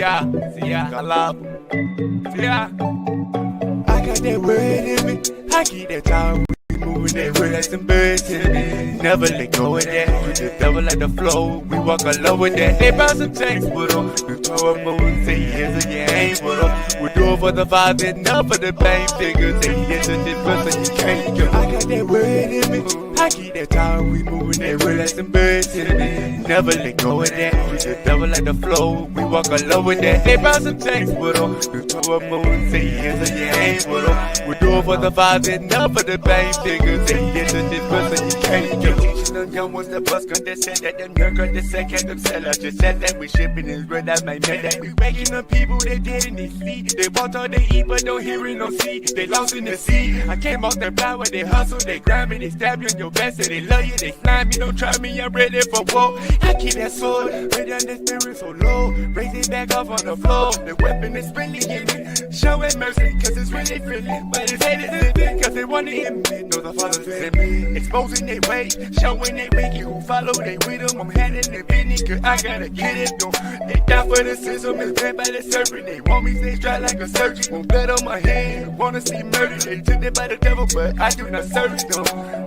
ya, kalab. Yeah. I got that word in me. I keep that time. We moving that word like some birds in me. Never let go of that. We just double like the flow. We walk alone with that. They bout some tanks with them. The Torah moon say yes or you ain't with them. We do it for the vibe, enough for the bang figures. Say yes or this person you can't go. I got that word in me. I keep that time. We moving that word like some birds in me. Never let go of that. We just double like the flow. We walk alone with that. They bout some tanks with them. The Torah moon say yes or you ain't with them. We do it for the vibe, enough for the bang figures. Say yes or this person you can't go. Teaching them young ones the bus gun that said that them young girls that said can't them sell us. Just said that we shipping is real, that might mean that we waking up people they dead in their sleep. They want all they eat but don't hear it, no see. They lost in the sea. I came off that flower, they hustle, they grab me, they stab you in your vest, say they love you, they slime me, don't try me, I'm ready for war. I keep that sword, ready on the spirit so low, raise it back off on the floor. The weapon is really in it, showing mercy, cause it's really feeling. But it's haters living, cause they wanna hit me. Know the father's in me, exposing their way, showing they wicked who follow they with them. I'm handing their business, cause I gotta get it though. They die for the system, it's bad by the serpent. They want me stay dry like a surgeon, want blood on my hand, wanna see murder. They took it by the devil, but I do not search them.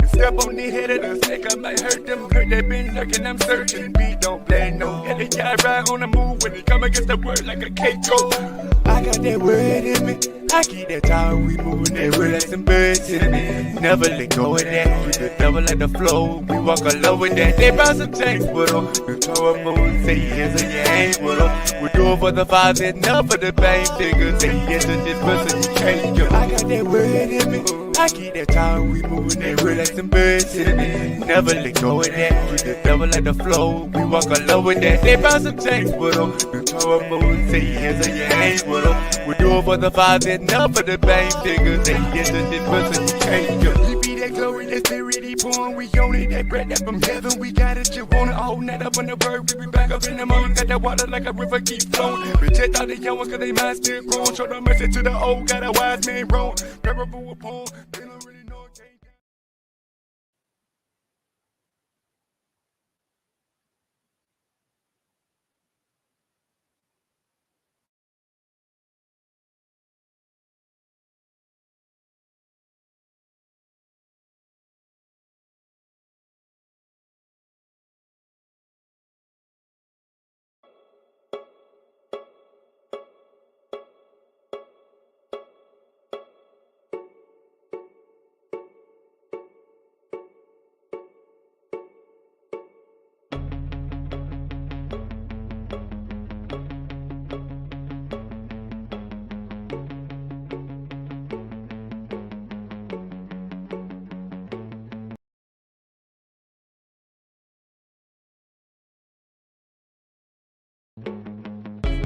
Step on the head of the snake, I might hurt them. Heard they been lurking, I'm searching. Beat don't play no. And they got right on the move when they come against the word like a K.O.T. I got that word in me. I keep that time. We moving that word like some birds in me. Never let go of that. We just double like the flow. We walk alone with that. They bout some tanks with them. The Torah moon say yes or you ain't with them. We do it for the vibes, enough for the bang figures. Say yes to this person you can't go. I got that word in me. I keep that time. We moving that word like some birds in me. Never let go of that. We just double like the flow. We walk alone with that. They bout some tanks with them. The Torah moon say yes or you ain't with them. We do it for the vibes, enough for the bang figures. Say yes to this person you can't go. We be that glory, that spirit he pouring. We own it, that bread that from heaven. We got it, you want it all night up on the word. We be back up in the morning, got that water like a river keep flowing. Reject all the young ones cause they mind still growing. Show the mercy to the old, got a wise man wrong. Parable upon, they don't really know it can't.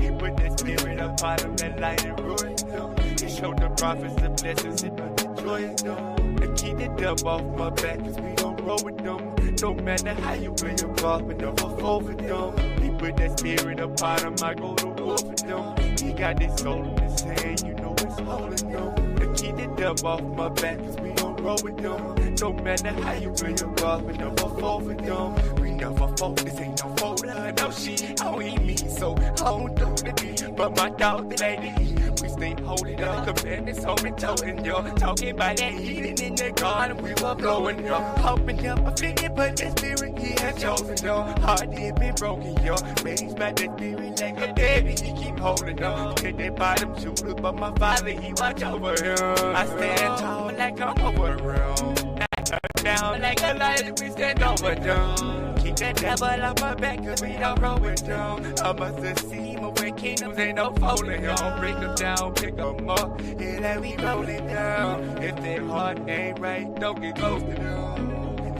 He put that spirit upon him, that light and ruin them. He showed the prophets the blessings and not the joy in them. To keep the dub off my back, cause we don't roll with them. No matter how you play your card, but never fall with them. He put that spirit upon him, I go to war with them. He got this soul in his hand, you know it's holding them. To keep the dub off my back, cause we don't roll with them. No matter how you play your card, but never fall with them. We never fall, this ain't no folder, no shit. I don't eat me, so I don't do the deed. But my dog, the lady, we stay holding up. The man is home and toting, yo. Talking about that heating in the garden, we were blowing, yo. Hoping up, afflicted, but the spirit he had chosen, yo. Heart had been broken, yo. Raised by the spirit like a baby, he keep holding on. Hit that bottom shooter, but my father, he watch over him. I stand tall like I'm over the room. I turn down like a light, we stand over them. Keep that devil on my back, cause we don't roll with them. I must have seen my way kingdoms, ain't no folding on. Break them down, pick them up, yeah, like we rolling down. If their heart ain't right, don't get close to them.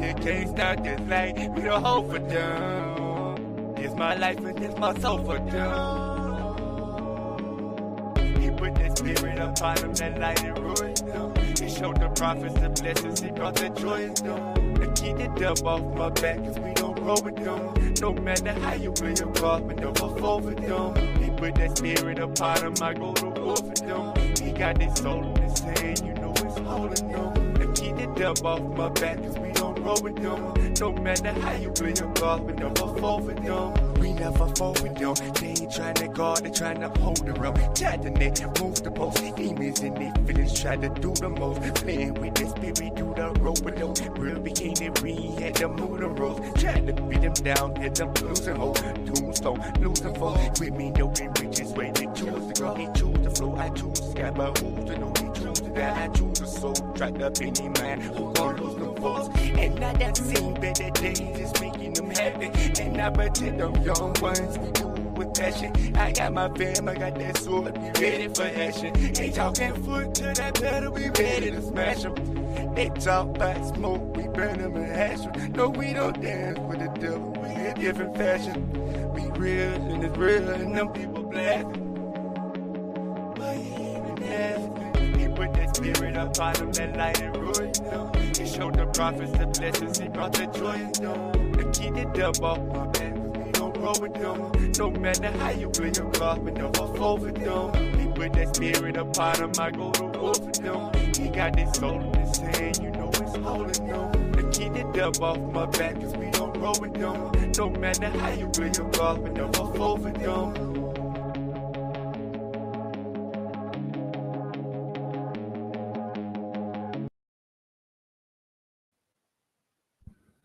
You can't start this light, we don't hope for them. It's my life and it's my soul for them. He put that spirit upon them, that light and ruin them. He showed the prophets the blessings, he brought the joy in them. To keep the dub off my back, cause we don't roll with them. No matter how you play your card, but never fall with them. He put that spirit upon him, I go to war with them. He got this soul in his hand, you know it's holding them. To keep the dub off my back, cause we don't roll with them. No matter how you play your card, we never fall with them. We never fall with them. They ain't trying to guard, they trying to hold the rum. Tap the neck, move the post. Demons in their feelings try to do the most. Playing with the spirit, do the roll with them. Real bikini ring, had them move the ropes. Tried to beat them down, hit them losing hope. Tombstone, losing folks. With me, no be riches, way they choose to go. They choose the flow, I choose the sky, but who's to know? They choose to die, I choose the soul. Trapped up in their mind, who gon' lose them folks? And now that seen better days is making them happy. And I protect them young ones, we do it with passion. I got my fam, I got that sword, be ready for action. Ain't talking foot to that pedal, we ready to smash them. They talk about smoke, we burn them and hash them. No, we don't dance with the devil, we in different fashion. We real and it's real and them people blasting. But he even asking. He put that spirit up on them, that light and ruin them. He showed the prophets the blessings, he brought the joy in them. To keep the devil off my back, we don't roll with them. No matter how you play your card, we never fall with them. He put that spirit up on him, I go to war with them. He got this soul in his hand, you know it's holding them. To keep the devil off my back, cause we don't roll with them. No matter how you play your card, we never fall with them.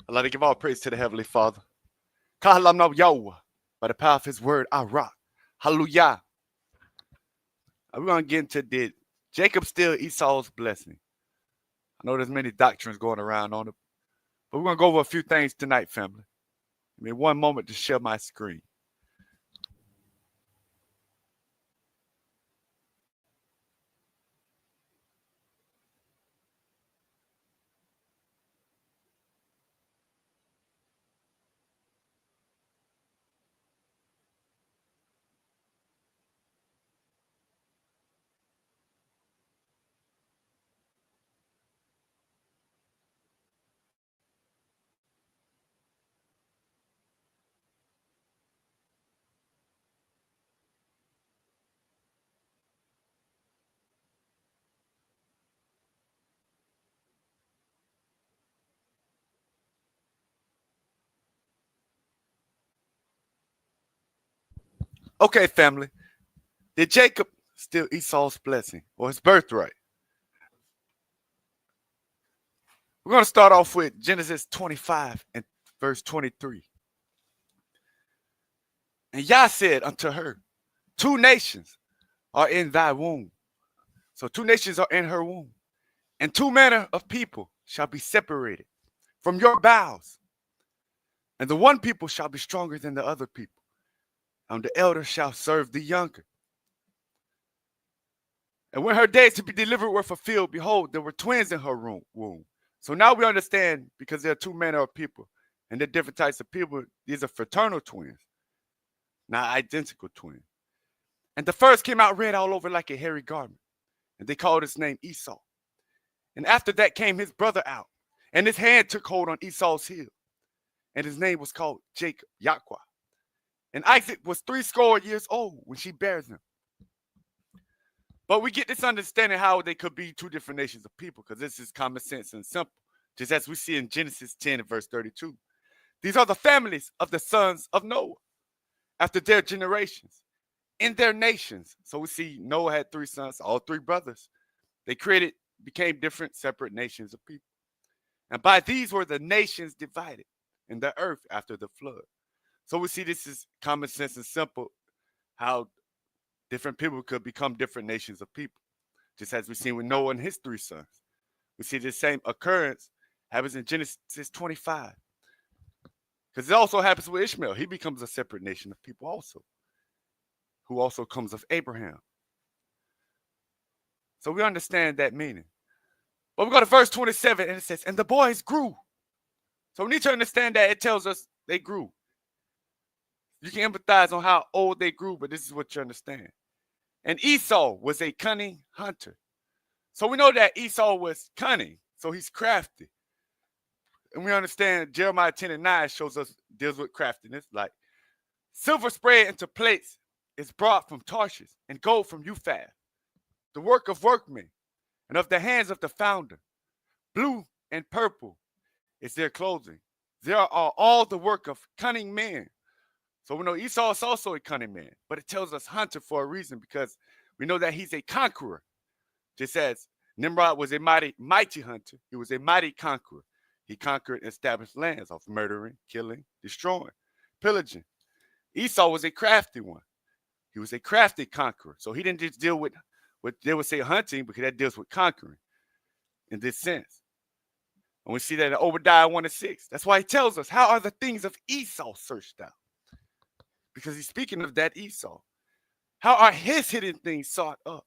I'd like to give all praise to the Heavenly Father. Kahalam no Yahweh. By the power of His word, I rock. Hallelujah. We're going to get into did Jacob steal Esau's blessing? I know there's many doctrines going around on it, but we're going to go over a few things tonight, family. Give me one moment to share my screen. Okay, family. Did Jacob steal Esau's blessing or his birthright? We're going to start off with Genesis 25 and verse 23. And Yah said unto her, 2 nations are in thy womb. So 2 nations are in her womb. And 2 manner of people shall be separated from your bowels. And the one people shall be stronger than the other people. And the elder shall serve the younger. And when her days to be delivered were fulfilled, behold, there were twins in her womb. So now we understand, because there are 2 manner of people, and they're different types of people. These are fraternal twins, not identical twins. And the first came out red all over like a hairy garment, and they called his name Esau. And after that came his brother out, and his hand took hold on Esau's heel, and his name was called Jacob, Yahweh. And Isaac was 80 years old when she bare him. But we get this understanding how they could be 2 different nations of people, because this is common sense and simple, just as we see in Genesis 10 and verse 32. These are the families of the sons of Noah, after their generations, in their nations. So we see Noah had 3 sons, all 3 brothers. They became different, separate nations of people. And by these were the nations divided in the earth after the flood. So we see this is common sense and simple, how different people could become different nations of people, just as we've seen with Noah and his 3 sons. We see the same occurrence happens in Genesis 25. Because it also happens with Ishmael. He becomes a separate nation of people also, who also comes of Abraham. So we understand that meaning. But we go to verse 27, and it says, and the boys grew. So we need to understand that it tells us they grew. You can empathize on how old they grew, but this is what you understand. And Esau was a cunning hunter. So we know that Esau was cunning, so he's crafty. And we understand Jeremiah 10 and 9 deals with craftiness, like silver spread into plates is brought from Tarshish, and gold from Euphrates, the work of workmen, and of the hands of the founder, blue and purple, It's their clothing. They are all the work of cunning men. So we know Esau is also a cunning man, but it tells us hunter for a reason because we know that he's a conqueror. Just as Nimrod was a mighty hunter, he was a mighty conqueror. He conquered and established lands off murdering, killing, destroying, pillaging. Esau was a crafty one. He was a crafty conqueror. So he didn't just deal with what they would say hunting, because that deals with conquering in this sense. And we see that in Obadiah 1:6. That's why he tells us, how are the things of Esau searched out? Because he's speaking of that Esau. How are his hidden things sought up?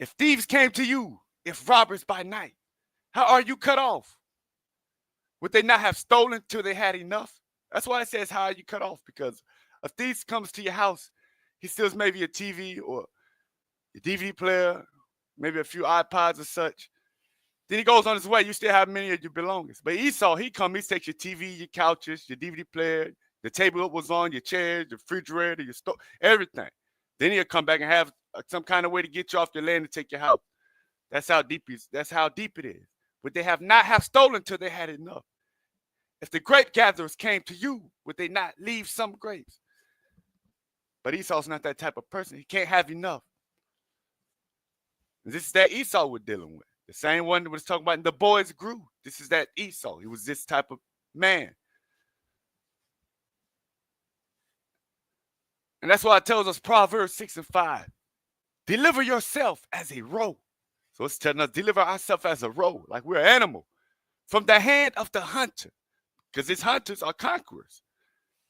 If thieves came to you, if robbers by night, how are you cut off? Would they not have stolen till they had enough? That's why it says, how are you cut off? Because a thief comes to your house, he steals maybe a TV or a DVD player, maybe a few iPods or such. Then he goes on his way. You still have many of your belongings. But Esau, he takes your TV, your couches, your DVD player, the table it was on, your chairs, your refrigerator, your stove, everything. Then he'll come back and have some kind of way to get you off your land and take your house. That's how deep it is. Would they have not have stolen till they had enough? If the grape gatherers came to you, would they not leave some grapes? But Esau's not that type of person. He can't have enough. And this is that Esau we're dealing with. The same one that was talking about in The Boys Grew. This is that Esau. He was this type of man. And that's why it tells us Proverbs 6:5. Deliver yourself as a roe. So it's telling us deliver ourselves as a roe, like we're an animal, from the hand of the hunter. Because these hunters are conquerors.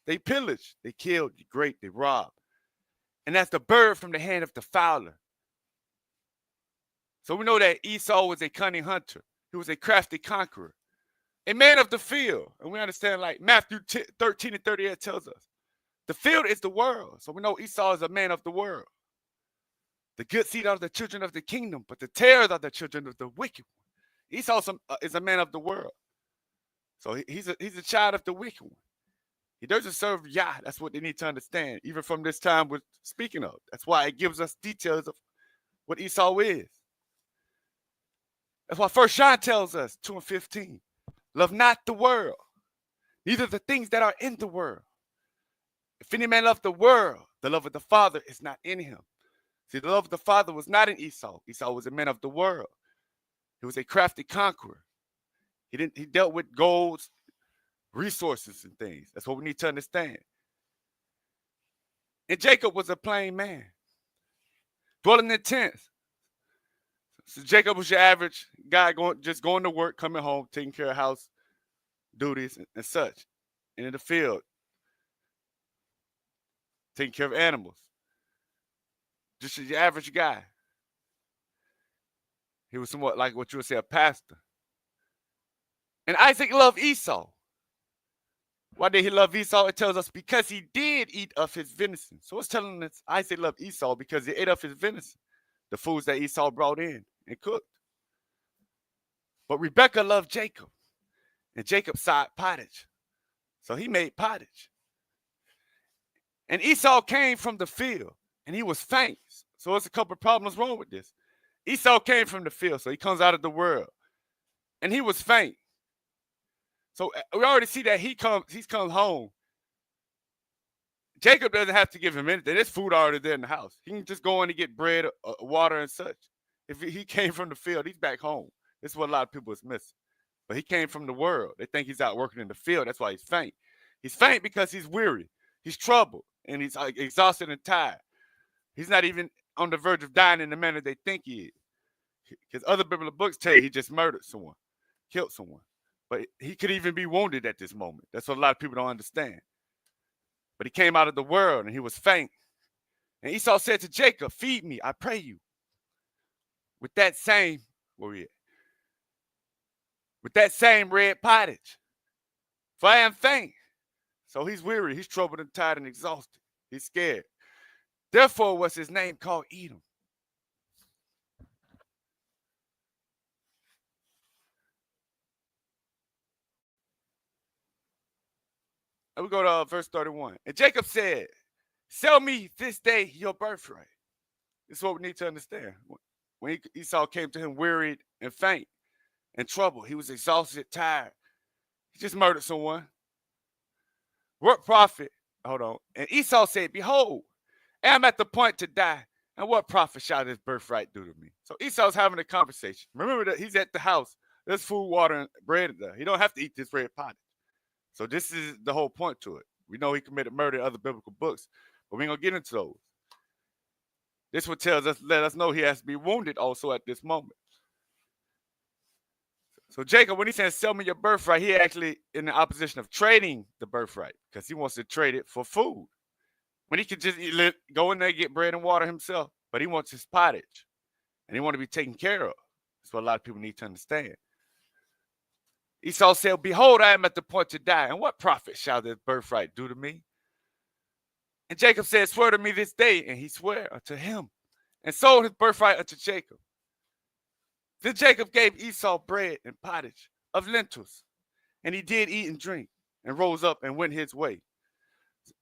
They pillage, they kill, they grape, they rob. And that's the bird from the hand of the fowler. So we know that Esau was a cunning hunter. He was a crafty conqueror, a man of the field. And we understand, like Matthew 13:38 tells us, the field is the world. So we know Esau is a man of the world. The good seed are the children of the kingdom, but the tares are the children of the wicked one. Esau is a man of the world. So he's a child of the wicked one. He doesn't serve Yah. That's what they need to understand, even from this time we're speaking of. That's why it gives us details of what Esau is. That's why 1 John tells us, 2:15, love not the world, neither the things that are in the world. If any man love the world, the love of the Father is not in him. See, the love of the Father was not in Esau. Esau was a man of the world. He was a crafty conqueror. He dealt with gold, resources, and things. That's what we need to understand. And Jacob was a plain man, dwelling in tents. So Jacob was your average guy going to work, coming home, taking care of house duties and such. And in the field, taking care of animals. Just your average guy. He was somewhat like what you would say a pastor. And Isaac loved Esau. Why did he love Esau? It tells us because he did eat of his venison. So it's telling us Isaac loved Esau because he ate of his venison, the foods that Esau brought in and cooked. But Rebekah loved Jacob, and Jacob sought pottage. So he made pottage. And Esau came from the field, and he was faint. So there's a couple of problems wrong with this. Esau came from the field, so he comes out of the world, and he was faint. So we already see that he's come home. Jacob doesn't have to give him anything. There's food already there in the house. He can just go in and get bread, water, and such. If he came from the field, he's back home. This is what a lot of people is missing. But he came from the world. They think he's out working in the field. That's why he's faint. He's faint because he's weary. He's troubled, and he's exhausted and tired. He's not even on the verge of dying in the manner they think he is. Because other biblical books tell you he just murdered someone, killed someone. But he could even be wounded at this moment. That's what a lot of people don't understand. But he came out of the world, and he was faint. And Esau said to Jacob, feed me, I pray you. With that same, with that same red pottage. For I am faint. So he's weary, he's troubled and tired and exhausted. He's scared. Therefore was his name called Edom. And we go to verse 31. And Jacob said, sell me this day your birthright. This is what we need to understand. When Esau came to him wearied and faint, in trouble. He was exhausted, tired. He just murdered someone. What profit? Hold on. And Esau said, behold, I am at the point to die. And what profit shall this birthright do to me? So Esau's having a conversation. Remember that he's at the house. There's food, water, and bread there. He don't have to eat this red pottage. So this is the whole point to it. We know he committed murder in other biblical books, but we ain't going to get into those. This what tells us, let us know he has to be wounded also at this moment. So Jacob, when he says, sell me your birthright, he actually in the opposition of trading the birthright because he wants to trade it for food. When he could just go in there and get bread and water himself, but he wants his pottage and he wants to be taken care of. That's what a lot of people need to understand. Esau said, behold, I am at the point to die, and what profit shall this birthright do to me? And Jacob said, swear to me this day, and he swore unto him, and sold his birthright unto Jacob. Then Jacob gave Esau bread and pottage of lentils, and he did eat and drink, and rose up and went his way.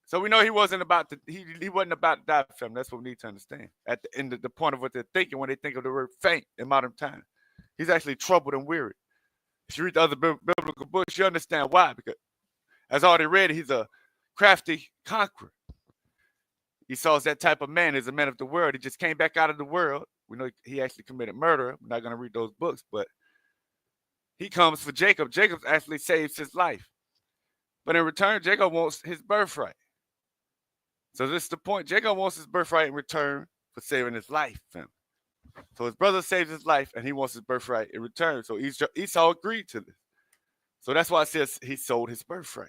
So we know he wasn't about to, he wasn't about to die for him. That's what we need to understand. At the end of the point of what they're thinking when they think of the word faint in modern time. He's actually troubled and weary. If you read the other biblical books, you understand why. Because as I already read, he's a crafty conqueror. Esau's that type of man. He's a man of the world. He just came back out of the world. We know he actually committed murder. We're not going to read those books, but he comes for Jacob. Jacob actually saves his life. But in return, Jacob wants his birthright. So this is the point. Jacob wants his birthright in return for saving his life. So his brother saves his life, and he wants his birthright in return. So Esau agreed to this. So that's why it says he sold his birthright.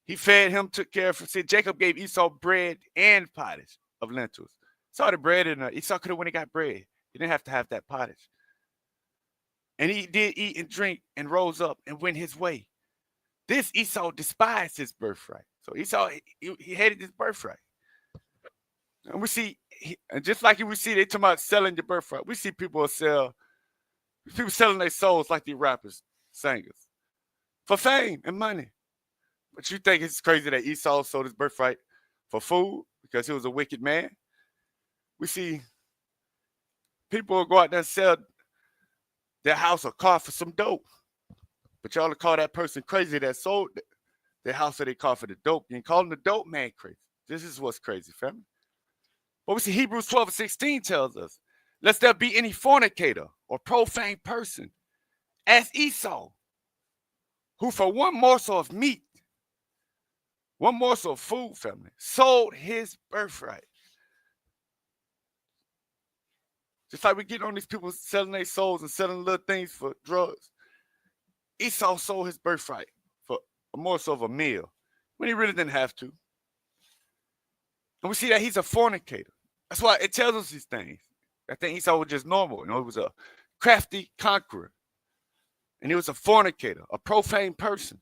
He fed him, took care of him. See, Jacob gave Esau bread and pottage of lentils. Saw the bread in there. Esau could have went and got bread. He didn't have to have that pottage. And he did eat and drink and rose up and went his way. This Esau despised his birthright. So Esau, he hated his birthright. And we see, and just like we see, they talk about selling your birthright. We see people selling their souls like these rappers, singers, for fame and money. But you think it's crazy that Esau sold his birthright for food because he was a wicked man? We see people go out there and sell their house or car for some dope. But y'all call that person crazy that sold their house or their car for the dope. You ain't calling the dope man crazy. This is what's crazy, family. But we see Hebrews 12:16 tells us, lest there be any fornicator or profane person, as Esau, who for one morsel of meat, one morsel of food, family, sold his birthright. Just like we get on these people selling their souls and selling little things for drugs. Esau sold his birthright for a morsel of a meal when he really didn't have to. And we see that he's a fornicator. That's why it tells us these things. I think Esau was just normal. He was a crafty conqueror. And he was a fornicator, a profane person.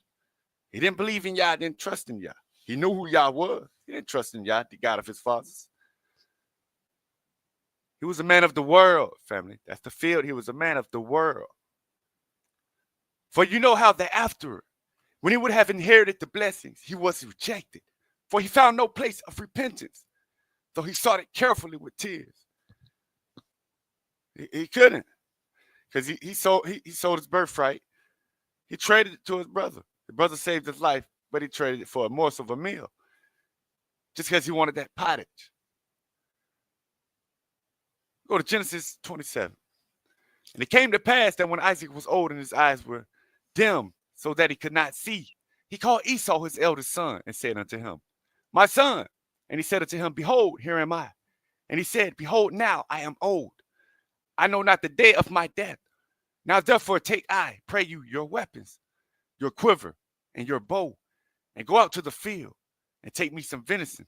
He didn't believe in Yah, didn't trust in Yah. He knew who Yah was. He didn't trust in Yah, the God of his fathers. He was a man of the world, family. That's the field. He was a man of the world. For you know how that after, when he would have inherited the blessings, he was rejected. For he found no place of repentance. So he sought it carefully with tears. He couldn't. Because he sold his birthright. He traded it to his brother. The brother saved his life, but he traded it for a morsel of a meal. Just because he wanted that pottage. Go to Genesis 27. And it came to pass that when Isaac was old and his eyes were dim, so that he could not see, he called Esau his eldest son and said unto him, my son. And he said unto him, behold, here am I. And he said, behold, now I am old. I know not the day of my death. Now therefore take I, pray you, your weapons, your quiver, and your bow, and go out to the field, and take me some venison,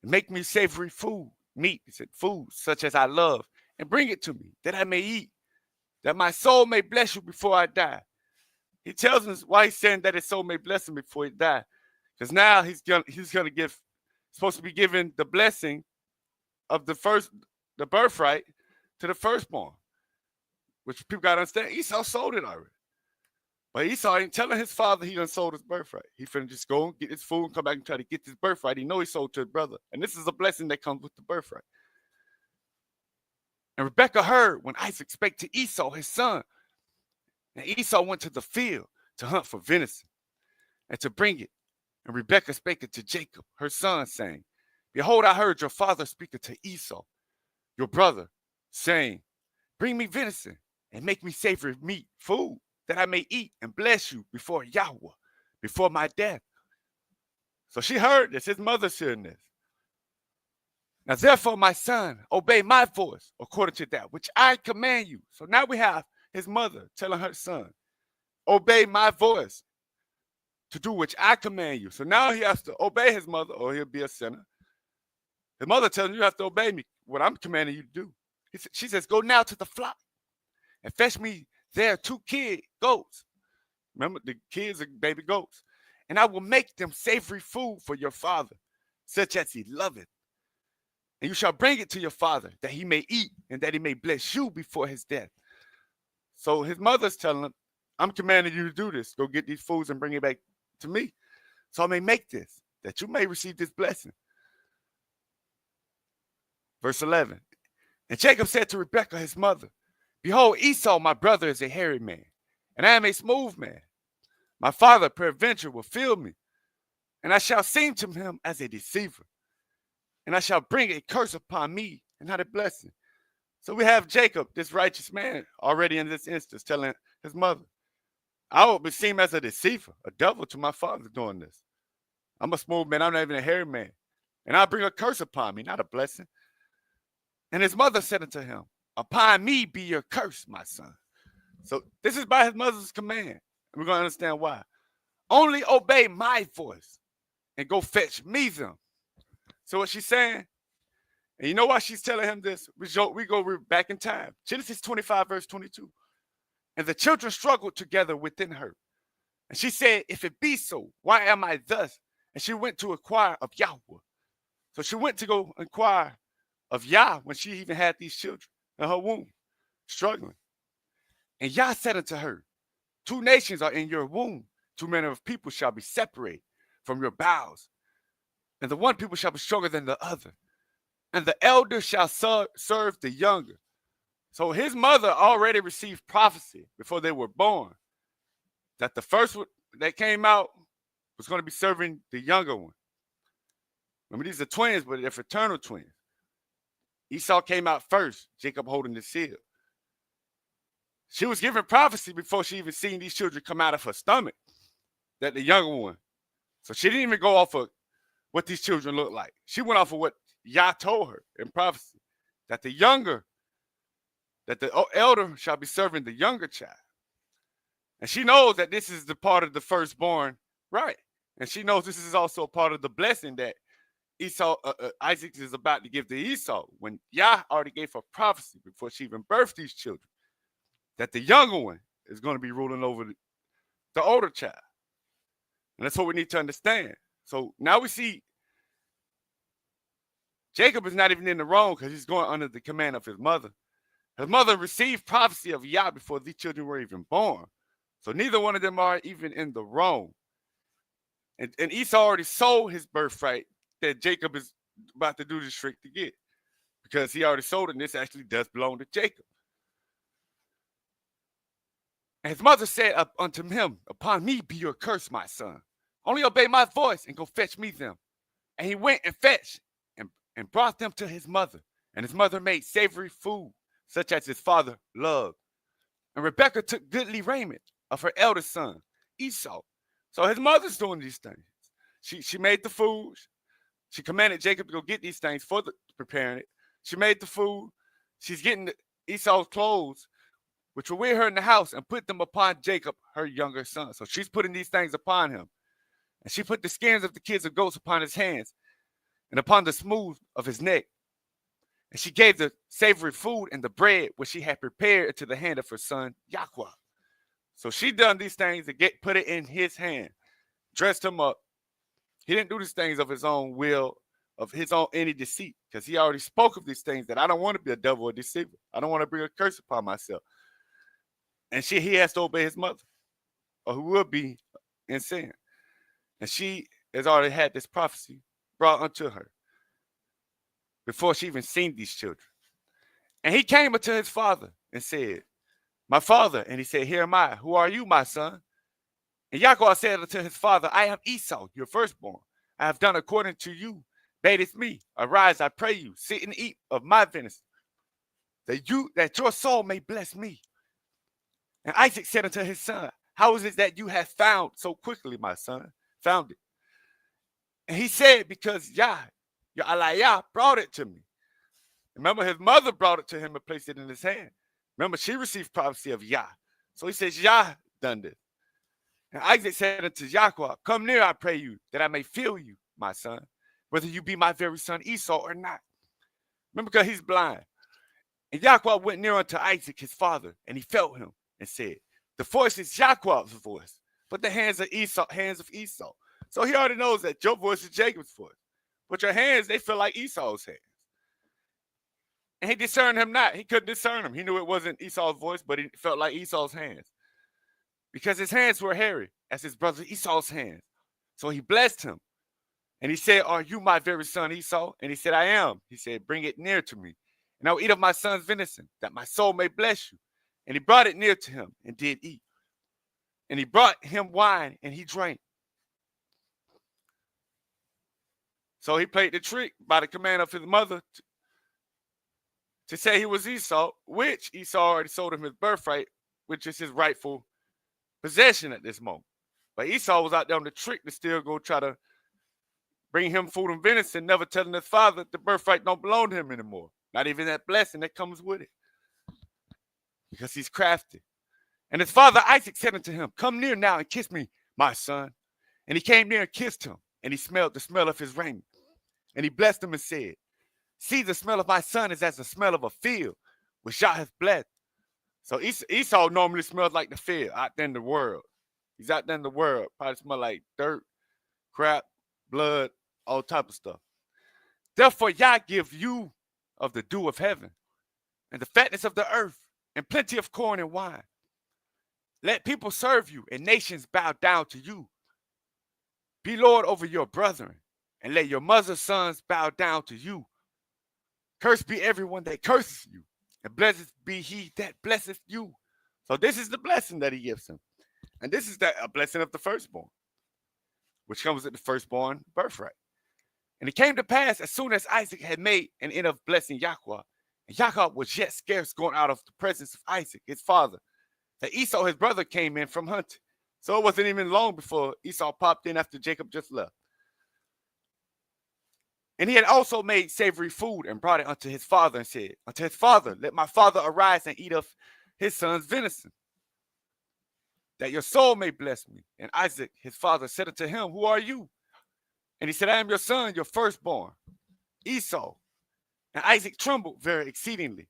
and make me savory food, meat, he said, food such as I love, and bring it to me, that I may eat, that my soul may bless you before I die. He tells us why he's saying that his soul may bless him before he die. Because now he's gonna give, supposed to be given the blessing of the birthright to the firstborn. Which people gotta understand. Esau sold it already. But Esau ain't telling his father he done sold his birthright. He finna just go and get his food and come back and try to get his birthright. He know he sold to his brother. And this is a blessing that comes with the birthright. And Rebekah heard when Isaac spake to Esau, his son, And Esau went to the field to hunt for venison and to bring it. And Rebekah spake unto Jacob, her son, saying, Behold, I heard your father speak unto Esau, your brother, saying, Bring me venison and make me savory meat, food, that I may eat and bless you before Yahweh, before my death. So she heard this. His mother's hearing this. Now, therefore, my son, obey my voice according to that which I command you. So now we have his mother telling her son, obey my voice to do which I command you. So now he has to obey his mother or he'll be a sinner. His mother tells him, you have to obey me, what I'm commanding you to do. She says, go now to the flock and fetch me there 2 kid goats. Remember, the kids are baby goats. And I will make them savory food for your father, such as he loveth. And you shall bring it to your father, that he may eat, and that he may bless you before his death. So his mother's telling him, I'm commanding you to do this. Go get these foods and bring it back to me, so I may make this, that you may receive this blessing. Verse 11. And Jacob said to Rebekah his mother, Behold, Esau my brother is a hairy man, and I am a smooth man. My father peradventure will feel me, and I shall seem to him as a deceiver, and I shall bring a curse upon me and not a blessing. So we have Jacob, this righteous man, already in this instance, telling his mother, I will be seen as a deceiver, a devil to my father doing this. I'm a smooth man, I'm not even a hairy man, and I'll bring a curse upon me, not a blessing. And his mother said unto him, Upon me be your curse, my son. So this is by his mother's command. And we're going to understand why. Only obey my voice and go fetch me them. So what she's saying, and you know why she's telling him this? We go back in time. Genesis 25, verse 22. And the children struggled together within her. And she said, If it be so, why am I thus? And she went to inquire of Yahweh. So she went to go inquire of Yah when she even had these children in her womb, struggling. And Yah said unto her, 2 nations are in your womb, 2 manner of people shall be separated from your bowels, and the one people shall be stronger than the other, and the elder shall serve the younger. So his mother already received prophecy before they were born, that the first one that came out was going to be serving the younger one. Remember, these are twins, but they're fraternal twins. Esau came out first, Jacob holding the seal. She was given prophecy before she even seen these children come out of her stomach, that the younger one. So she didn't even go off of what these children look like. She went off of what Yah told her in prophecy, that the elder shall be serving the younger child. And she knows that this is the part of the firstborn, right? And she knows this is also a part of the blessing that Isaac is about to give to Esau, when Yah already gave her prophecy before she even birthed these children, that the younger one is going to be ruling over the older child. And that's what we need to understand. So now we see Jacob is not even in the wrong because he's going under the command of his mother. His mother received prophecy of Yah before these children were even born. So neither one of them are even in the wrong. And Esau already sold his birthright that Jacob is about to do this trick to get, because he already sold it, and this actually does belong to Jacob. And his mother said unto him, Upon me be your curse, my son. Only obey my voice and go fetch me them. And he went and fetched and brought them to his mother. And his mother made savory food, such as his father loved. And Rebekah took goodly raiment of her eldest son, Esau. So his mother's doing these things. She made the food. She commanded Jacob to go get these things for preparing it. She made the food. She's getting Esau's clothes, which were with her in the house, and put them upon Jacob, her younger son. So she's putting these things upon him. And she put the skins of the kids of goats upon his hands and upon the smooth of his neck. And she gave the savory food and the bread which she had prepared into the hand of her son, Yahweh. So she done these things to put it in his hand, dressed him up. He didn't do these things of his own will, of his own any deceit, because he already spoke of these things, that I don't want to be a devil or deceiver. I don't want to bring a curse upon myself. And he has to obey his mother, or who will be in sin. And she has already had this prophecy brought unto her before she even seen these children. And he came unto his father and said, my father. And he said, here am I. Who are you, my son? And Yaakov said unto his father, I am Esau, your firstborn. I have done according to you. Badest me. Arise, I pray you, sit and eat of my venison, that your soul may bless me. And Isaac said unto his son, how is it that you have found so quickly, my son? Found it. And he said, because Yah, your Aliyah, brought it to me. Remember, his mother brought it to him and placed it in his hand. Remember, she received prophecy of Yah. So he says, Yah done this. And Isaac said unto Yaakov, come near, I pray you, that I may feel you, my son, whether you be my very son Esau or not. Remember, because he's blind. And Yaakov went near unto Isaac, his father, and he felt him and said, the voice is Yaakov's voice, but the hands of Esau. So he already knows that your voice is Jacob's voice, but your hands, they feel like Esau's hands. And he discerned him not. He couldn't discern him. He knew it wasn't Esau's voice, but he felt like Esau's hands, because his hands were hairy as his brother Esau's hands. So he blessed him. And he said, are you my very son Esau? And he said, I am. He said, bring it near to me, and I will eat of my son's venison, that my soul may bless you. And he brought it near to him and did eat. And he brought him wine, and he drank. So he played the trick by the command of his mother to say he was Esau, which Esau already sold him his birthright, which is his rightful possession at this moment. But Esau was out there on the trick to still go try to bring him food and venison, never telling his father the birthright don't belong to him anymore. Not even that blessing that comes with it, because he's crafty. And his father Isaac said unto him, come near now and kiss me, my son. And he came near and kissed him, and he smelled the smell of his raiment. And he blessed him and said, see, the smell of my son is as the smell of a field, which Yah hath blessed. So Esau normally smells like the field out there in the world. He's out there in the world. Probably smell like dirt, crap, blood, all type of stuff. Therefore Yah give you of the dew of heaven, and the fatness of the earth, and plenty of corn and wine. Let people serve you, and nations bow down to you. Be Lord over your brethren, and let your mother's sons bow down to you. Cursed be everyone that curses you, and blessed be he that blesseth you. So this is the blessing that he gives him. And this is a blessing of the firstborn, which comes with the firstborn birthright. And it came to pass, as soon as Isaac had made an end of blessing Yaakov, and Yaakov was yet scarce gone out of the presence of Isaac, his father, that Esau, his brother, came in from hunting. So it wasn't even long before Esau popped in after Jacob just left. And he had also made savory food and brought it unto his father and said unto his father, let my father arise and eat of his son's venison, that your soul may bless me. And Isaac, his father, said unto him, who are you? And he said, I am your son, your firstborn, Esau. And Isaac trembled very exceedingly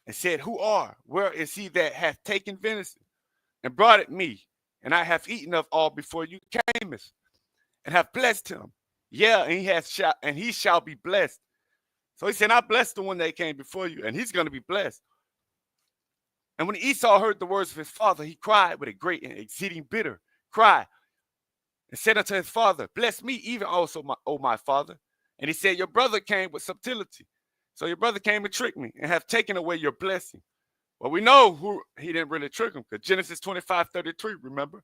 and said, where is he that hath taken venison and brought it me? And I have eaten of all before you camest, and have blessed him. Yeah, and he shall be blessed. So he said, I blessed the one that came before you, and he's going to be blessed. And when Esau heard the words of his father, he cried with a great and exceeding bitter cry, and said unto his father, bless me even also, my father. And he said, your brother came with subtlety. So your brother came to trick me and have taken away your blessing. Well, we know who he didn't really trick him, because Genesis 25:33, remember?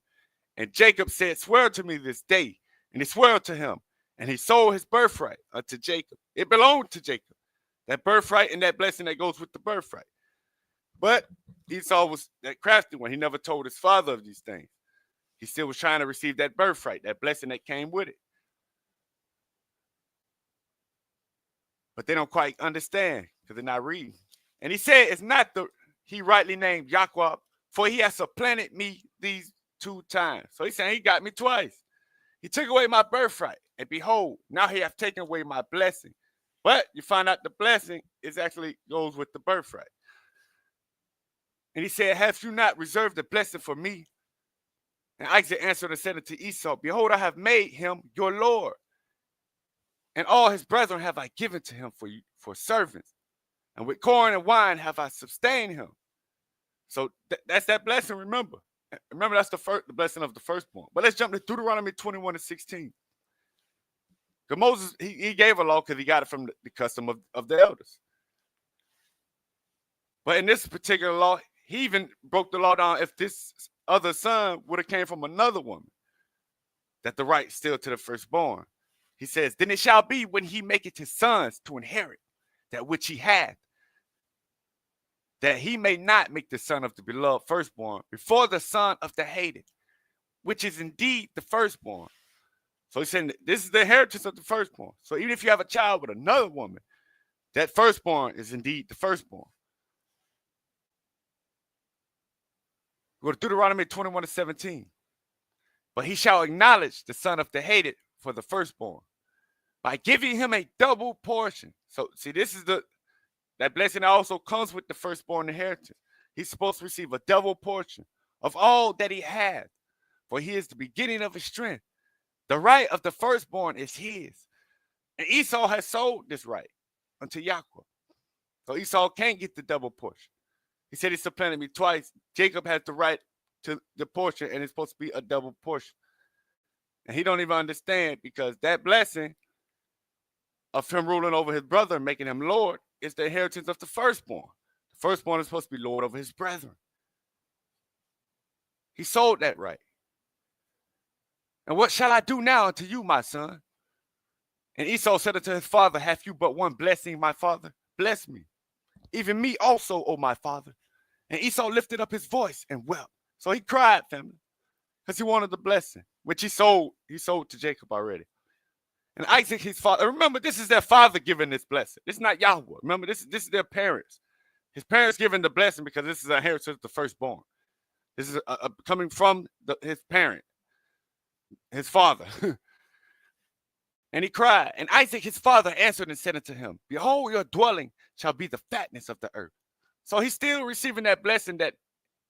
And Jacob said, swear to me this day. And he swore to him, and he sold his birthright unto Jacob. It belonged to Jacob, that birthright and that blessing that goes with the birthright. But Esau was that crafty one. He never told his father of these things. He still was trying to receive that birthright, that blessing that came with it. But they don't quite understand because they're not reading. And he said, it's not he rightly named Yaakov, for he has supplanted me these 2 times. So he's saying he got me twice. He took away my birthright, and behold, now he hath taken away my blessing. But you find out the blessing is actually goes with the birthright. And he said, have you not reserved the blessing for me? And Isaac answered and said unto Esau, behold, I have made him your Lord, and all his brethren have I given to him for servants, and with corn and wine have I sustained him. So that's that blessing, remember. Remember, that's the blessing of the firstborn. But let's jump to Deuteronomy 21:16. Because Moses, he gave a law because he got it from the custom of the elders. But in this particular law, he even broke the law down. If this other son would have came from another woman, that the right still to the firstborn. He says, then it shall be when he maketh his sons to inherit that which he hath, that he may not make the son of the beloved firstborn before the son of the hated, which is indeed the firstborn. So he's saying this is the inheritance of the firstborn. So even if you have a child with another woman, that firstborn is indeed the firstborn. Go to Deuteronomy 21:17. But he shall acknowledge the son of the hated for the firstborn by giving him a double portion. So see, this is that blessing also comes with the firstborn inheritance. He's supposed to receive a double portion of all that he has, for he is the beginning of his strength. The right of the firstborn is his. And Esau has sold this right unto Yaakov. So Esau can't get the double portion. He said he supplanted me twice. Jacob has the right to the portion, and it's supposed to be a double portion. And he don't even understand, because that blessing of him ruling over his brother and making him Lord is the inheritance of the firstborn. The firstborn is supposed to be Lord over his brethren. He sold that right. And what shall I do now unto you, my son? And Esau said unto his father, have you but one blessing, my father? Bless me, even me also, O my father. And Esau lifted up his voice and wept. So he cried, family, because he wanted the blessing, which he sold to Jacob already. And Isaac, his father, remember, this is their father giving this blessing. This is not Yahweh. Remember, this is their parents. His parents giving the blessing because this is an inheritance of the firstborn. This is coming from his parent, his father. And he cried. And Isaac, his father, answered and said unto him, behold, your dwelling shall be the fatness of the earth. So he's still receiving that blessing that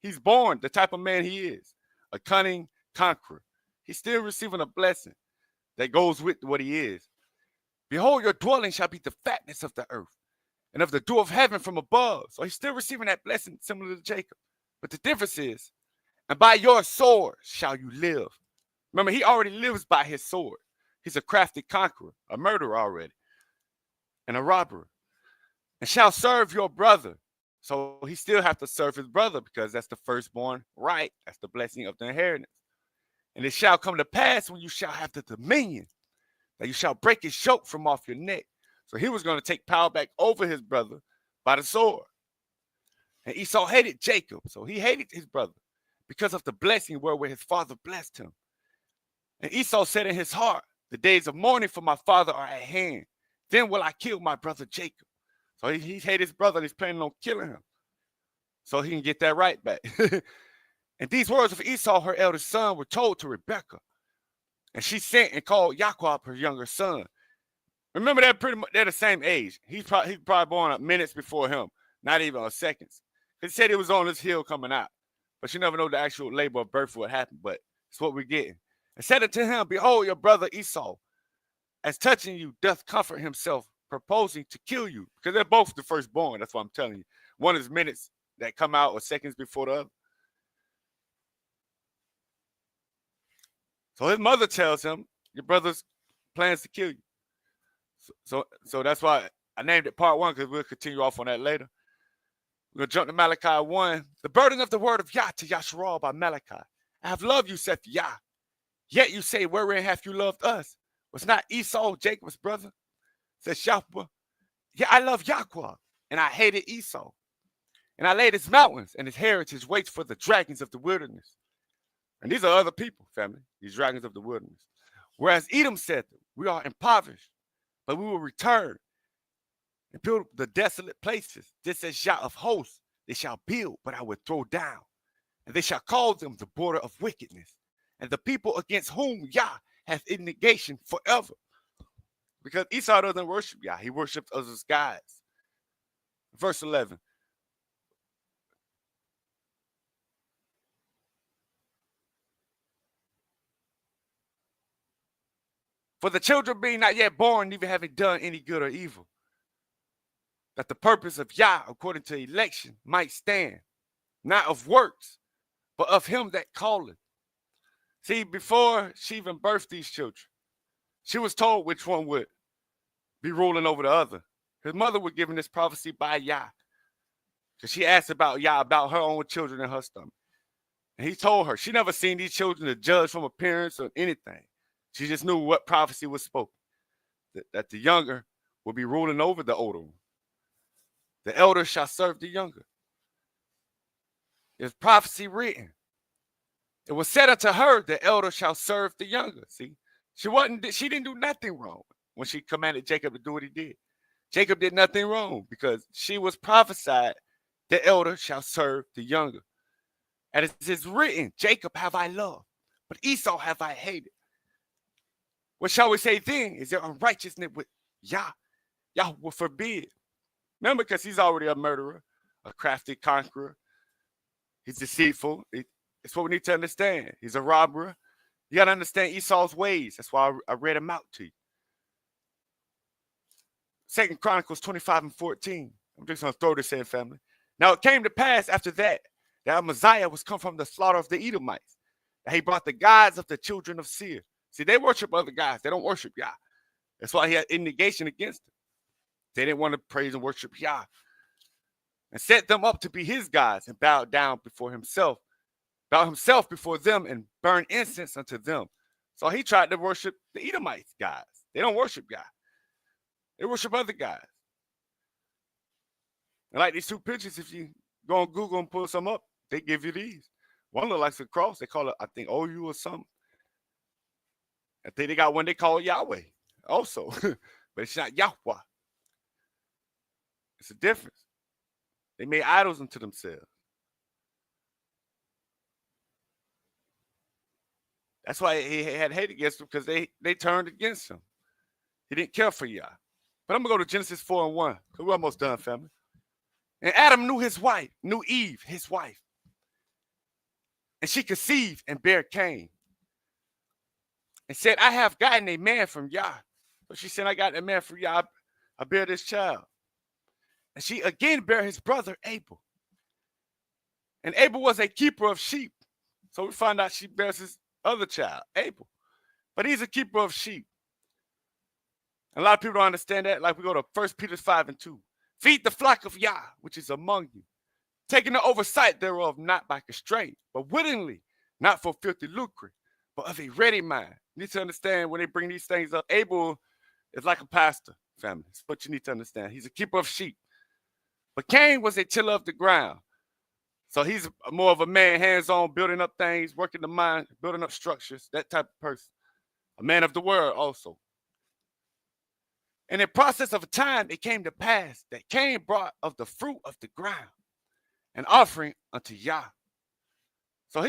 he's born, the type of man he is, a cunning conqueror. He's still receiving a blessing that goes with what he is. Behold, your dwelling shall be the fatness of the earth, and of the dew of heaven from above. So he's still receiving that blessing similar to Jacob. But the difference is, and by your sword shall you live. Remember, he already lives by his sword. He's a crafty conqueror, a murderer already, and a robber, and shall serve your brother. So he still has to serve his brother, because that's the firstborn right. That's the blessing of the inheritance. And it shall come to pass when you shall have the dominion, that you shall break his yoke from off your neck. So he was going to take power back over his brother by the sword. And Esau hated Jacob. So he hated his brother because of the blessing wherewith his father blessed him. And Esau said in his heart, the days of mourning for my father are at hand. Then will I kill my brother Jacob. So he hated his brother. He's planning on killing him so he can get that right back. And these words of Esau, her eldest son, were told to Rebekah. And she sent and called Jacob, her younger son. Remember, they're the same age. He's probably born minutes before him, not even seconds. He said he was on this hill coming out. But you never know the actual labor of birth what happened. But it's what we're getting. And said unto him, behold, your brother Esau, as touching you, doth comfort himself, proposing to kill you. Because they're both the firstborn. That's what I'm telling you. One is minutes that come out or seconds before the other. So his mother tells him, your brother's plans to kill you. So that's why I named it part 1, because we'll continue off on that later. We're going to jump to Malachi 1. The burden of the word of Yah to Yasharal by Malachi. I have loved you, saith Yah. Yet you say, wherein have you loved us? Was not Esau Jacob's brother? Says Yahweh. Yeah, I love Yahweh, and I hated Esau. And I laid his mountains and his heritage waits for the dragons of the wilderness. And these are other people, family, these dragons of the wilderness. Whereas Edom said, we are impoverished, but we will return and build the desolate places. This is Yah of hosts. They shall build, but I will throw down. And they shall call them the border of wickedness. And the people against whom Yah hath indignation forever. Because Esau doesn't worship Yah. He worships other gods. Verse 11. For the children being not yet born, neither having done any good or evil, that the purpose of Yah, according to election, might stand, not of works, but of him that calleth. See, before she even birthed these children, she was told which one would be ruling over the other. His mother was given this prophecy by Yah. Because she asked about Yah, about her own children in her stomach. And he told her she never seen these children to judge from appearance or anything. She just knew what prophecy was spoken, that the younger will be ruling over the older one. The elder shall serve the younger. There's prophecy written. It was said unto her, the elder shall serve the younger. See, she didn't do nothing wrong when she commanded Jacob to do what he did. Jacob did nothing wrong because she was prophesied, the elder shall serve the younger. And it is written, Jacob have I loved, but Esau have I hated. What shall we say then? Is there unrighteousness with Yah? Yah will forbid. Remember, because he's already a murderer, a crafty conqueror. He's deceitful. It's what we need to understand. He's a robber. You got to understand Esau's ways. That's why I read him out to you. 2 Chronicles 25:14. I'm just going to throw this in, family. Now it came to pass after that Messiah was come from the slaughter of the Edomites. That he brought the gods of the children of Seir. See, they worship other gods. They don't worship Yah. That's why he had indignation against them. They didn't want to praise and worship Yah. And set them up to be his gods and bowed down before himself. Bowed himself before them and burned incense unto them. So he tried to worship the Edomites gods. They don't worship Yah. They worship other gods. And like these two pictures, if you go on Google and pull some up, they give you these. One looks like a cross. They call it, I think, OU or something. I think they got one they call Yahweh also. But it's not Yahweh. It's a difference. They made idols unto themselves. That's why he had hate against them, because they turned against him. He didn't care for Yah. But I'm going to go to Genesis 4:1, because we're almost done, family. And Adam knew his wife, knew Eve, his wife. And she conceived and bare Cain. And said, I have gotten a man from Yah. So she said, I got a man from Yah. I bear this child. And she again bare his brother Abel. And Abel was a keeper of sheep. So we find out she bears his other child, Abel. But he's a keeper of sheep. And a lot of people don't understand that. Like we go to 1 Peter 5:2. Feed the flock of Yah, which is among you, taking the oversight thereof, not by constraint, but willingly, not for filthy lucre, but of a ready mind. You need to understand when they bring these things up. Abel is like a pastor, family. That's what you need to understand. He's a keeper of sheep. But Cain was a tiller of the ground. So he's more of a man, hands-on, building up things, working the mind, building up structures, that type of person. A man of the word also. And in process of time, it came to pass that Cain brought of the fruit of the ground an offering unto Yah. So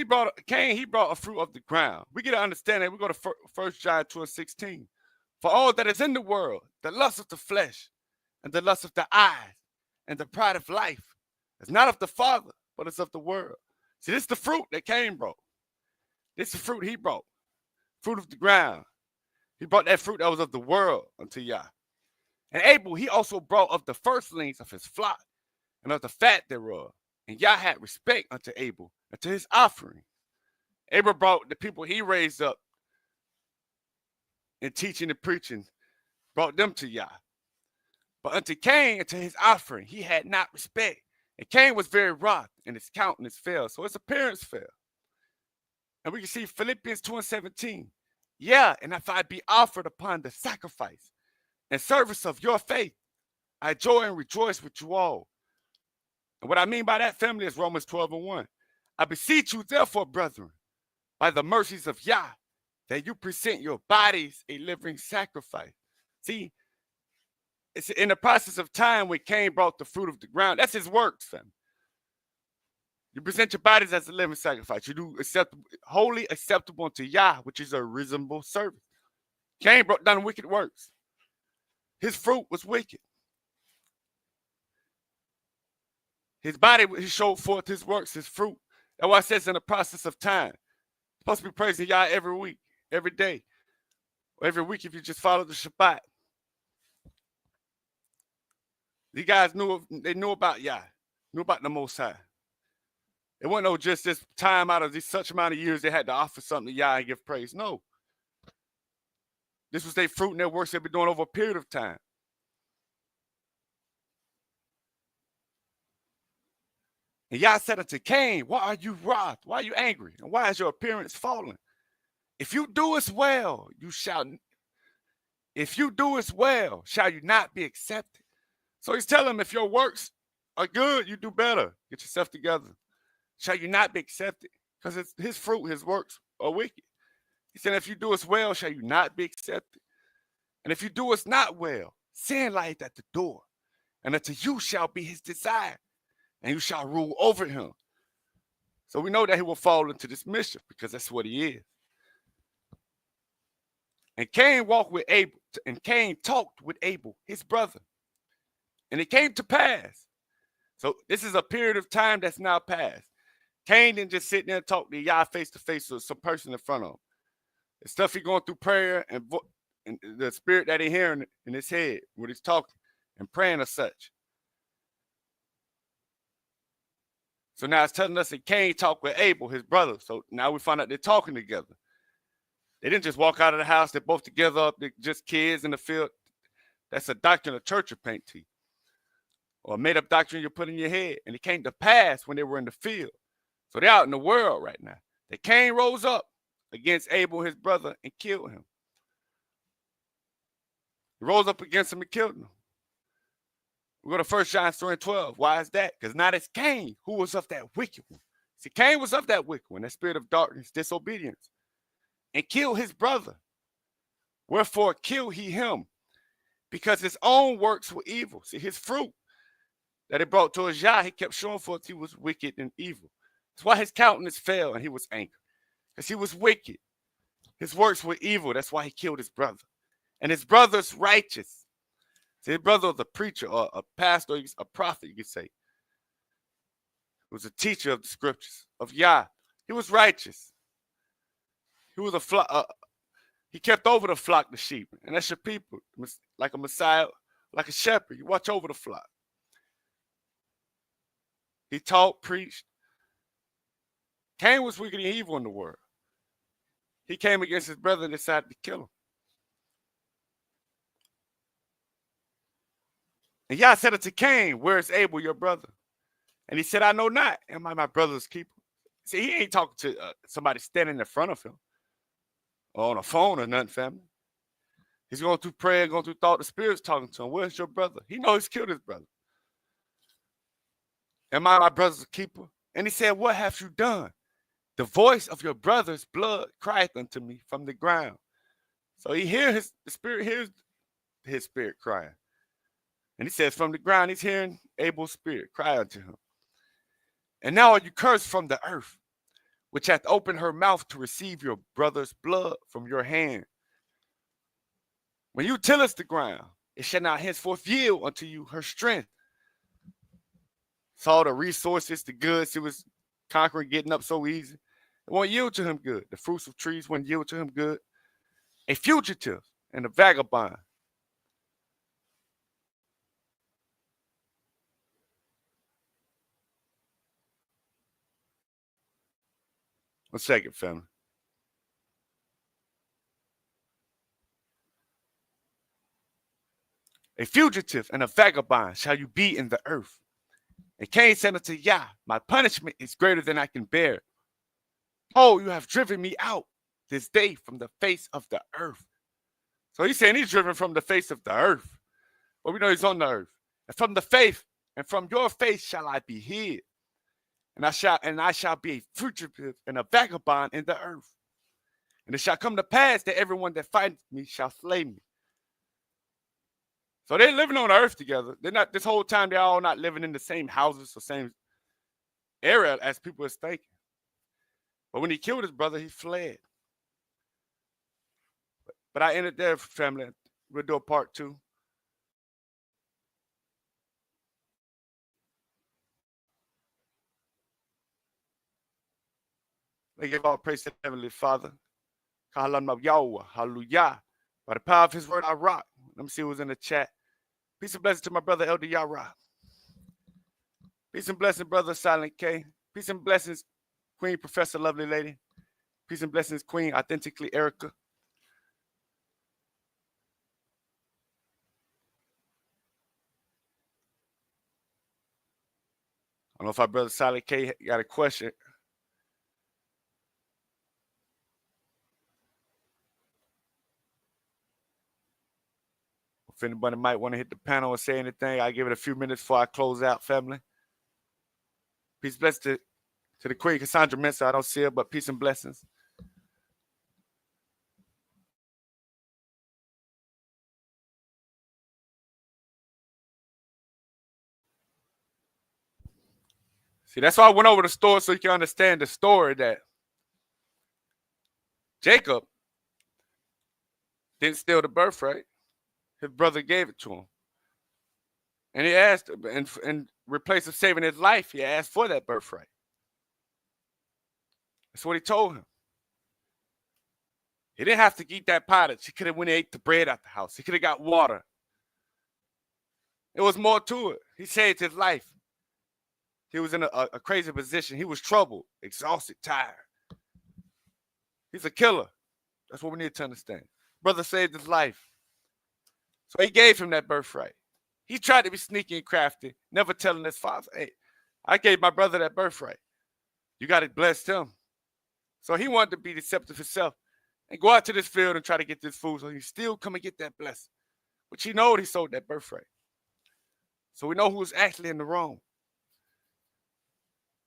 Cain brought a fruit of the ground. We get to understand that. We go to 1 John 2:16. For all that is in the world, the lust of the flesh and the lust of the eyes and the pride of life is not of the Father, but it's of the world. See, this is the fruit that Cain brought. This is the fruit he brought. Fruit of the ground. He brought that fruit that was of the world unto Yah. And Abel, he also brought of the firstlings of his flock and of the fat thereof. And Yah had respect unto Abel and to his offering. Abel brought the people he raised up in teaching and preaching, brought them to Yah. But unto Cain and to his offering, he had not respect. And Cain was very wroth, and his countenance fell. So his appearance fell. And we can see Philippians 2:17. Yeah, and if I be offered upon the sacrifice and service of your faith, I joy and rejoice with you all. And what I mean by that, family, is Romans 12:1. I beseech you, therefore, brethren, by the mercies of Yah, that you present your bodies a living sacrifice. See, it's in the process of time when Cain brought the fruit of the ground. That's his works, family. You present your bodies as a living sacrifice. You do wholly acceptable unto Yah, which is a reasonable service. Cain brought down wicked works. His fruit was wicked. His body, he showed forth his works, his fruit. That's why it says in the process of time. You're supposed to be praising Yah every week, every day. Or every week if you just follow the Shabbat. These guys knew about Yah, knew about the Most High. It wasn't no just this time out of these such amount of years they had to offer something to Yah and give praise. No. This was their fruit and their works they've been doing over a period of time. And Yah said unto Cain, why are you wroth? Why are you angry? And why is your appearance fallen? If you do as well, shall you not be accepted? So he's telling him, if your works are good, you do better. Get yourself together. Shall you not be accepted? Because his fruit, his works are wicked. He said, if you do as well, shall you not be accepted? And if you do as not well, sin lieth at the door, and unto you shall be his desire, and you shall rule over him. So we know that he will fall into this mischief because that's what he is. And Cain walked with Abel, and Cain talked with Abel, his brother. And it came to pass. So this is a period of time that's now passed. Cain didn't just sit there and talk to Yah face to face with some person in front of him. The stuff he going through prayer and the spirit that he hearing in his head when he's talking and praying or such. So now it's telling us that Cain talked with Abel, his brother. So now we find out they're talking together. They didn't just walk out of the house. They're both together. They're just kids in the field. That's a doctrine a church will paint to you. Or a made-up doctrine you put in your head. And it came to pass when they were in the field. So they're out in the world right now. That Cain rose up against Abel, his brother, and killed him. He rose up against him and killed him. We go to 1 John 3:12. Why is that? Because now it's Cain who was of that wicked one. See, Cain was of that wicked one, that spirit of darkness, disobedience, and killed his brother. Wherefore killed he him, because his own works were evil. See, his fruit that he brought towards Yah, he kept showing forth he was wicked and evil. That's why his countenance fell and he was angry, because he was wicked. His works were evil. That's why he killed his brother. And his brother's righteous. See, his brother was a preacher or a pastor, a prophet, you could say. He was a teacher of the scriptures, of Yah. He was righteous. He was he kept over the flock, the sheep. And that's your people, like a Messiah, like a shepherd. You watch over the flock. He taught, preached. Cain was wicked and evil in the world. He came against his brother and decided to kill him. And Yah said unto Cain, where is Abel, your brother? And he said, I know not. Am I my brother's keeper? See, he ain't talking to somebody standing in front of him or on a phone or nothing, family. He's going through prayer, going through thought. The Spirit's talking to him. Where's your brother? He knows he's killed his brother. Am I my brother's keeper? And he said, what have you done? The voice of your brother's blood crieth unto me from the ground. So he hears the Spirit hears his spirit crying. And he says, from the ground, he's hearing Abel's spirit cry unto him. And now are you cursed from the earth, which hath opened her mouth to receive your brother's blood from your hand. When you tillest the ground, it shall not henceforth yield unto you her strength. Saw the resources, the goods he was conquering, getting up so easy. It won't yield to him good. The fruits of trees won't yield to him good. A fugitive and a vagabond. One second, family. A fugitive and a vagabond shall you be in the earth. And Cain said unto Yah, my punishment is greater than I can bear. Oh, you have driven me out this day from the face of the earth. So he's saying he's driven from the face of the earth. But we know he's on the earth. And from the face, and from your face shall I be hid. And I shall be a fugitive and a vagabond in the earth. And it shall come to pass that everyone that finds me shall slay me. So they're living on earth together. They're not, this whole time, they're all not living in the same houses or same area as people are thinking. But when he killed his brother, he fled. But I ended there, family. We'll do a part 2. They give all praise to the Heavenly Father. Hallelujah. By the power of his word, I rock. Let me see who's in the chat. Peace and blessings to my brother, Elder Yara. Peace and blessings, brother Silent K. Peace and blessings, Queen Professor Lovely Lady. Peace and blessings, Queen Authentically Erica. I don't know if our brother Solid K got a question. If anybody might want to hit the panel and say anything, I'll give it a few minutes before I close out, family. Peace, blessings to the Queen Cassandra Mensah. I don't see her, but peace and blessings. See, that's why I went over the story so you can understand the story that Jacob didn't steal the birthright. His brother gave it to him. And he asked, in replace of saving his life, he asked for that birthright. That's what he told him. He didn't have to eat that pottage. He could have went and ate the bread out the house. He could have got water. There was more to it. He saved his life. He was in a crazy position. He was troubled, exhausted, tired. He's a killer. That's what we need to understand. Brother saved his life. So he gave him that birthright. He tried to be sneaky and crafty, never telling his father, hey, I gave my brother that birthright. You got to bless him. So he wanted to be deceptive himself and go out to this field and try to get this food so he still come and get that blessing. But he know he sold that birthright. So we know who was actually in the wrong.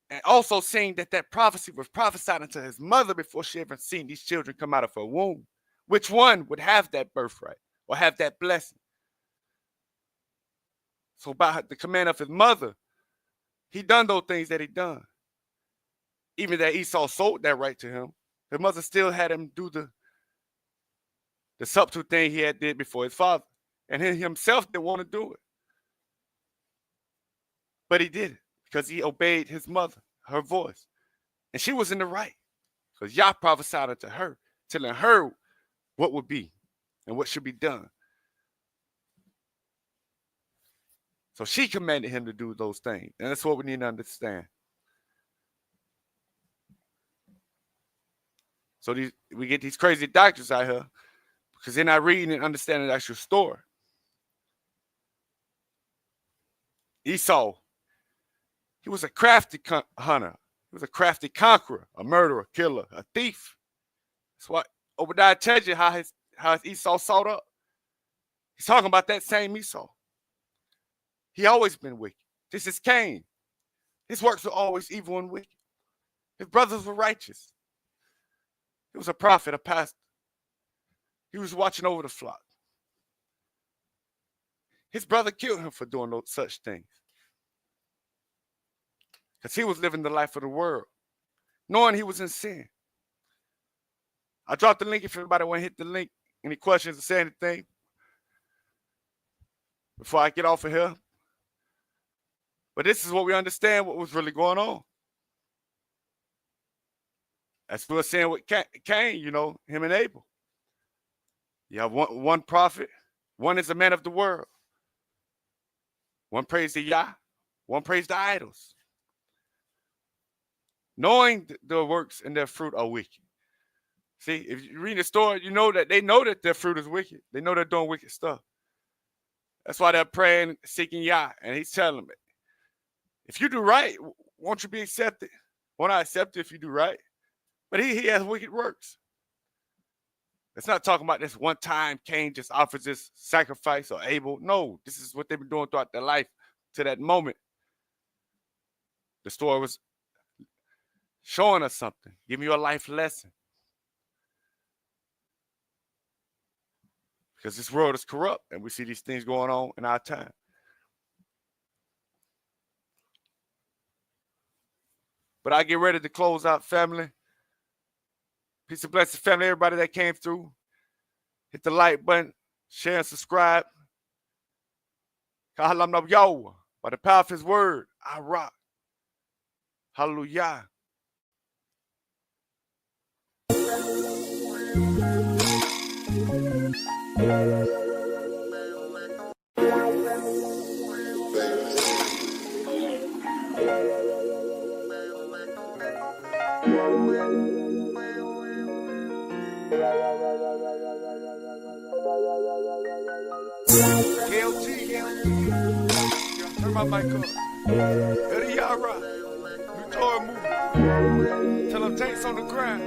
And also seeing that prophecy was prophesied unto his mother before she ever seen these children come out of her womb. Which one would have that birthright or have that blessing? So by the command of his mother, he done those things that he done. Even that Esau sold that right to him, his mother still had him do the substitute thing he had did before his father. And he himself didn't want to do it. But he did it because he obeyed his mother, her voice. And she was in the right because Yah prophesied unto her, telling her what would be and what should be done. So she commanded him to do those things. And that's what we need to understand. So we get these crazy doctors out here because they're not reading and understanding the actual story. Esau, he was a crafty hunter. He was a crafty conqueror, a murderer, killer, a thief. That's why Obadiah tells you how his Esau sought up. He's talking about that same Esau. He always been wicked. This is Cain. His works were always evil and wicked. His brothers were righteous. He was a prophet, a pastor. He was watching over the flock. His brother killed him for doing such things. Because he was living the life of the world, knowing he was in sin. I dropped the link if anybody want to hit the link. Any questions or say anything before I get off of here. But this is what we understand what was really going on. As we were saying with Cain, you know, him and Abel. You have one prophet. One is a man of the world. One prays to Yah. One prays to idols. Knowing their works and their fruit are wicked. See, if you read the story, you know that they know that their fruit is wicked. They know they're doing wicked stuff. That's why they're praying, seeking Yah. And he's telling them, if you do right, won't you be accepted? Won't I accept it if you do right? But he has wicked works. It's not talking about this one time Cain just offers this sacrifice or Abel. No, this is what they've been doing throughout their life to that moment. The story was showing us something, giving you a life lesson. Because this world is corrupt and we see these things going on in our time. But I get ready to close out, family. Peace and blessings, family, everybody that came through. Hit the like button, share and subscribe. By the power of his word, I rock. Hallelujah. K.O.T. Turn my mic up. Eddie Yara. New TORAH movie. Tell them Jake's on the ground.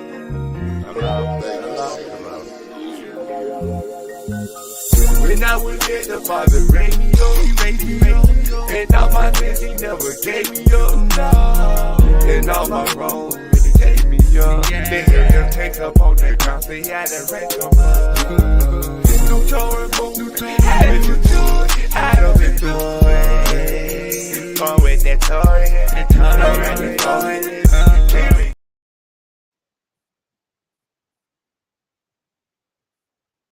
When I was dead, the father raised me up. He raised me up. And all my sins, he never gave me up. No. And all my wrongs, really take me up. Then them takes up on that ground, so he had to rank them up. This new TORAH move, how did you do it? I don't been through it. Going with that TORAH, I'm ready for it.